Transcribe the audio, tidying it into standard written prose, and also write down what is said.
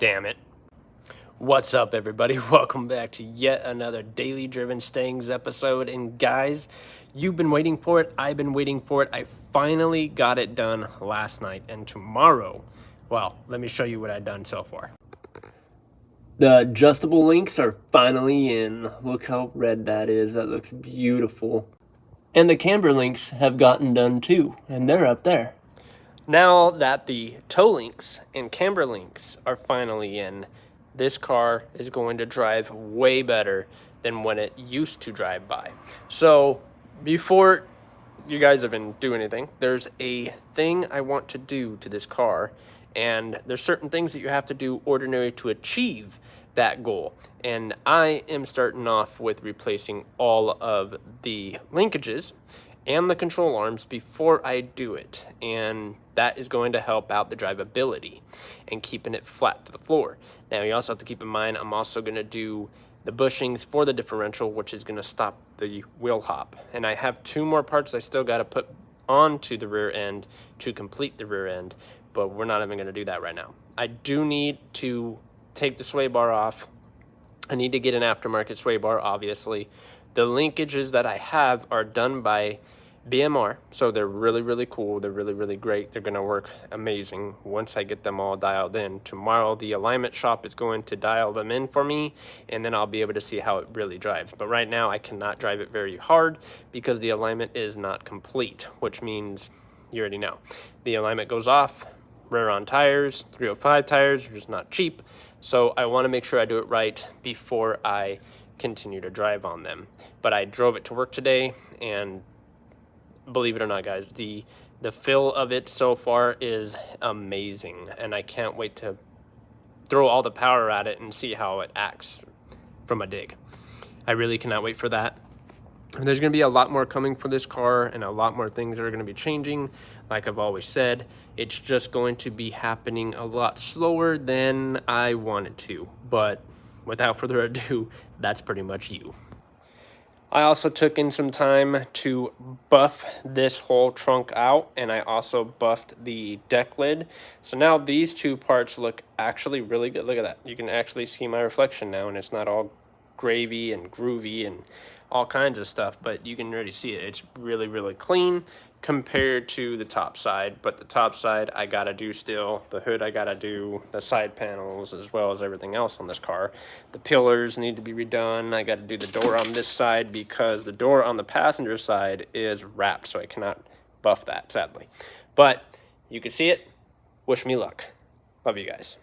Damn it. What's up, everybody? Welcome back to yet another Daily Driven Stayings episode. And guys, you've been waiting for it. I've been waiting for it. I finally got it done last night. And tomorrow, well, let me show you what I've done so far. The adjustable links are finally in. Look how red that is. That looks beautiful. And the camber links have gotten done too, and they're up there. Now that the toe links and camber links are finally in, this car is going to drive way better than when it used to drive by. So before you guys even do anything, there's a thing I want to do to this car, and there's certain things that you have to do ordinary to achieve that goal. And I am starting off with replacing all of the linkages and the control arms before I do it, and that is going to help out the drivability and keeping it flat to the floor. Now you also have to keep in mind I'm also going to do the bushings for the differential, which is going to stop the wheel hop, and I have two more parts I still got to put onto the rear end to complete the rear end, but we're not even going to do that right now. I do need to take the sway bar off. I need to get an aftermarket sway bar, obviously. The linkages that I have are done by BMR, so they're really cool. They're really great. They're going to work amazing once I get them all dialed in. Tomorrow the alignment shop is going to dial them in for me, and then I'll be able to see how it really drives. But right now I cannot drive it very hard because the alignment is not complete, which means you already know. The alignment goes off, rear on tires, 305 tires are just not cheap. So I want to make sure I do it right before I continue to drive on them. But I drove it to work today, and believe it or not, guys, the feel of it so far is amazing, and I can't wait to throw all the power at it and see how it acts from a dig. I really cannot wait for that. And there's going to be a lot more coming for this car, and a lot more things that are going to be changing. Like I've always said, it's just going to be happening a lot slower than I wanted to. But without further ado, that's pretty much you. I also took in some time to buff this whole trunk out, and I also buffed the deck lid. So now these two parts look actually really good. Look at that. You can actually see my reflection now, and it's not all gravy and groovy and all kinds of stuff, but you can already see it. It's really clean compared to the top side. But the top side I gotta do still. The hood I gotta do, the side panels, as well as everything else on this car. The pillars need to be redone. I gotta do the door on this side because the door on the passenger side is wrapped, so I cannot buff that, sadly. But you can see it. Wish me luck. Love you guys.